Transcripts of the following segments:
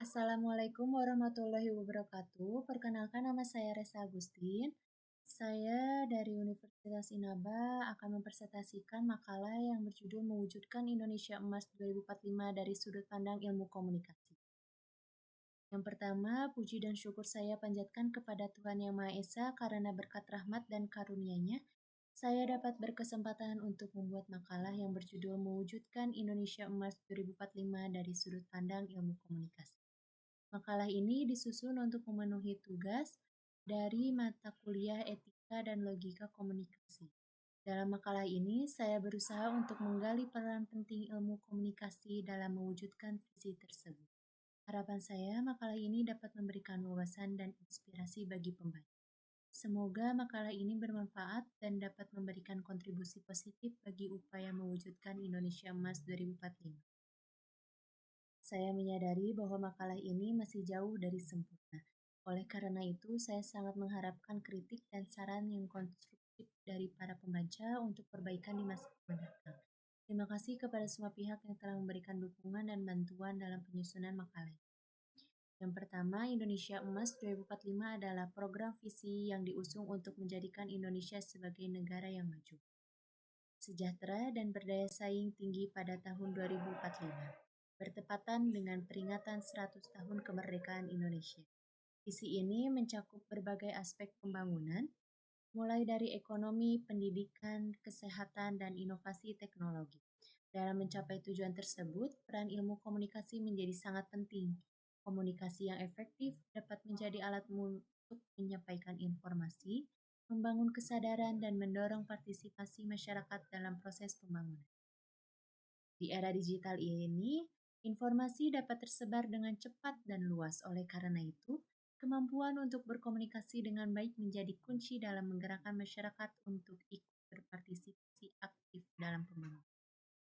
Assalamualaikum warahmatullahi wabarakatuh. Perkenalkan nama saya Resa Agustin. Saya dari Universitas Inaba akan mempresentasikan makalah yang berjudul Mewujudkan Indonesia Emas 2045 dari Sudut Pandang Ilmu Komunikasi. Yang pertama, puji dan syukur saya panjatkan kepada Tuhan Yang Maha Esa karena berkat rahmat dan karunia-Nya, saya dapat berkesempatan untuk membuat makalah yang berjudul Mewujudkan Indonesia Emas 2045 dari Sudut Pandang Ilmu Komunikasi. Makalah ini disusun untuk memenuhi tugas dari mata kuliah Etika dan Logika Komunikasi. Dalam makalah ini, saya berusaha untuk menggali peran penting ilmu komunikasi dalam mewujudkan visi tersebut. Harapan saya, makalah ini dapat memberikan wawasan dan inspirasi bagi pembaca. Semoga makalah ini bermanfaat dan dapat memberikan kontribusi positif bagi upaya mewujudkan Indonesia Emas 2045. Saya menyadari bahwa makalah ini masih jauh dari sempurna. Oleh karena itu, saya sangat mengharapkan kritik dan saran yang konstruktif dari para pembaca untuk perbaikan di masa mendatang. Terima kasih kepada semua pihak yang telah memberikan dukungan dan bantuan dalam penyusunan makalah. Yang pertama, Indonesia Emas 2045 adalah program visi yang diusung untuk menjadikan Indonesia sebagai negara yang maju, sejahtera, dan berdaya saing tinggi pada tahun 2045, bertepatan dengan peringatan 100 tahun kemerdekaan Indonesia. Visi ini mencakup berbagai aspek pembangunan, mulai dari ekonomi, pendidikan, kesehatan, dan inovasi teknologi. Dalam mencapai tujuan tersebut, peran ilmu komunikasi menjadi sangat penting. Komunikasi yang efektif dapat menjadi alat untuk menyampaikan informasi, membangun kesadaran, dan mendorong partisipasi masyarakat dalam proses pembangunan. Di era digital ini, informasi dapat tersebar dengan cepat dan luas. Oleh karena itu, kemampuan untuk berkomunikasi dengan baik menjadi kunci dalam menggerakkan masyarakat untuk ikut berpartisipasi aktif dalam pembangunan.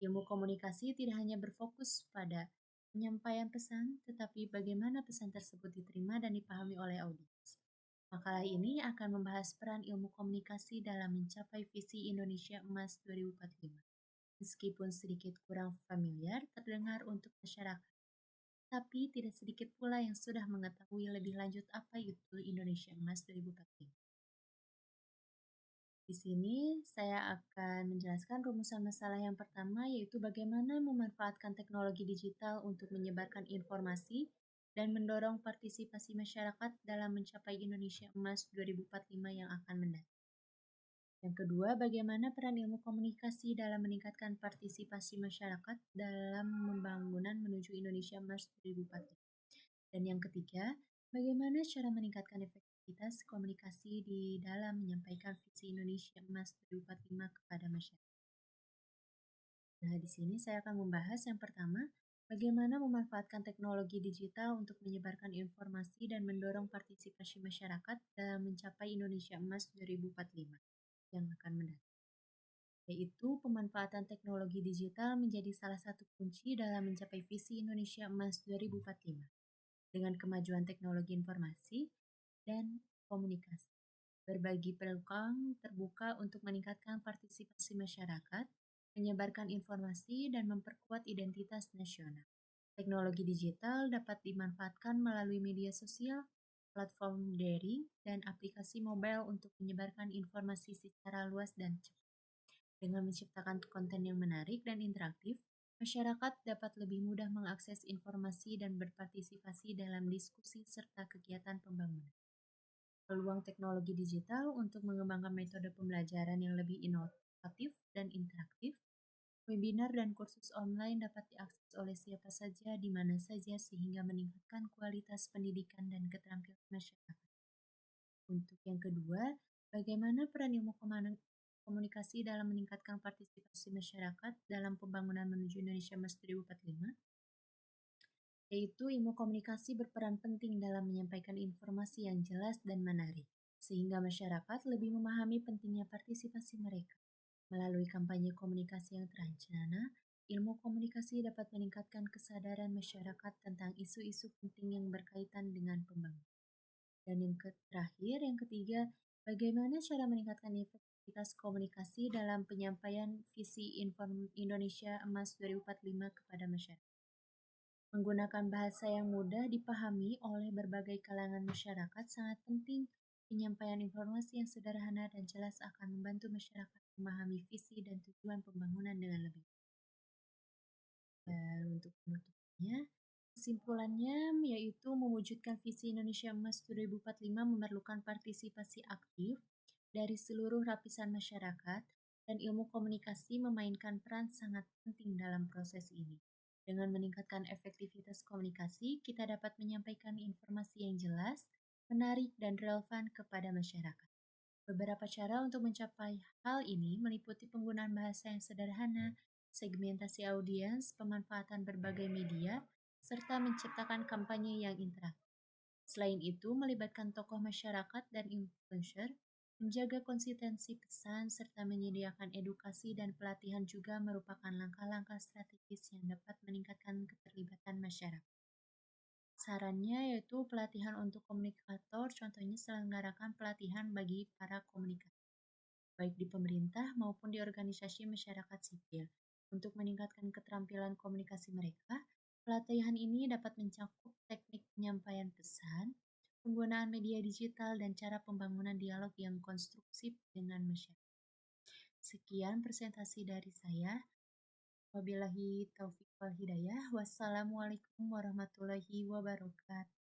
Ilmu komunikasi tidak hanya berfokus pada penyampaian pesan, tetapi bagaimana pesan tersebut diterima dan dipahami oleh audiens. Makalah ini akan membahas peran ilmu komunikasi dalam mencapai visi Indonesia Emas 2045. Meskipun sedikit kurang familiar terdengar untuk masyarakat, tapi tidak sedikit pula yang sudah mengetahui lebih lanjut apa itu Indonesia Emas 2045. Di sini saya akan menjelaskan rumusan masalah yang pertama, yaitu bagaimana memanfaatkan teknologi digital untuk menyebarkan informasi dan mendorong partisipasi masyarakat dalam mencapai Indonesia Emas 2045 yang akan mendatang. Yang kedua, bagaimana peran ilmu komunikasi dalam meningkatkan partisipasi masyarakat dalam pembangunan menuju Indonesia Emas 2045. Dan yang ketiga, bagaimana cara meningkatkan efektivitas komunikasi di dalam menyampaikan visi Indonesia Emas 2045 kepada masyarakat. Nah, di sini saya akan membahas yang pertama, bagaimana memanfaatkan teknologi digital untuk menyebarkan informasi dan mendorong partisipasi masyarakat dalam mencapai Indonesia Emas 2045 yang akan mendatang. Yaitu pemanfaatan teknologi digital menjadi salah satu kunci dalam mencapai visi Indonesia Emas 2045. Dengan kemajuan teknologi informasi dan komunikasi, berbagi peluang terbuka untuk meningkatkan partisipasi masyarakat, menyebarkan informasi, dan memperkuat identitas nasional. Teknologi digital dapat dimanfaatkan melalui media sosial, platform daring, dan aplikasi mobile untuk menyebarkan informasi secara luas dan cepat. Dengan menciptakan konten yang menarik dan interaktif, masyarakat dapat lebih mudah mengakses informasi dan berpartisipasi dalam diskusi serta kegiatan pembangunan. Peluang teknologi digital untuk mengembangkan metode pembelajaran yang lebih inovatif dan interaktif. Webinar dan kursus online dapat diakses oleh siapa saja di mana saja sehingga meningkatkan kualitas pendidikan dan keterampilan masyarakat. Untuk yang kedua, bagaimana peran ilmu komunikasi dalam meningkatkan partisipasi masyarakat dalam pembangunan menuju Indonesia Emas 2045? Yaitu ilmu komunikasi berperan penting dalam menyampaikan informasi yang jelas dan menarik, sehingga masyarakat lebih memahami pentingnya partisipasi mereka. Melalui kampanye komunikasi yang terencana, ilmu komunikasi dapat meningkatkan kesadaran masyarakat tentang isu-isu penting yang berkaitan dengan pembangunan. Dan yang terakhir, yang ketiga, bagaimana cara meningkatkan efektivitas komunikasi dalam penyampaian visi Indonesia Emas 2045 kepada masyarakat. Menggunakan bahasa yang mudah dipahami oleh berbagai kalangan masyarakat sangat penting. Penyampaian informasi yang sederhana dan jelas akan membantu masyarakat memahami visi dan tujuan pembangunan dengan lebih. Dan untuk penutupnya, kesimpulannya yaitu mewujudkan visi Indonesia Emas 2045 memerlukan partisipasi aktif dari seluruh lapisan masyarakat dan ilmu komunikasi memainkan peran sangat penting dalam proses ini. Dengan meningkatkan efektivitas komunikasi, kita dapat menyampaikan informasi yang jelas, menarik, dan relevan kepada masyarakat. Beberapa cara untuk mencapai hal ini meliputi penggunaan bahasa yang sederhana, segmentasi audiens, pemanfaatan berbagai media, serta menciptakan kampanye yang interaktif. Selain itu, melibatkan tokoh masyarakat dan influencer, menjaga konsistensi pesan, serta menyediakan edukasi dan pelatihan juga merupakan langkah-langkah strategis yang dapat meningkatkan keterlibatan masyarakat. Sarannya yaitu pelatihan untuk komunikator, contohnya selenggarakan pelatihan bagi para komunikator baik di pemerintah maupun di organisasi masyarakat sipil. Untuk meningkatkan keterampilan komunikasi mereka, pelatihan ini dapat mencakup teknik penyampaian pesan, penggunaan media digital, dan cara pembangunan dialog yang konstruktif dengan masyarakat. Sekian presentasi dari saya. Wabillahi taufiq wal hidayah. Wassalamualaikum warahmatullahi wabarakatuh.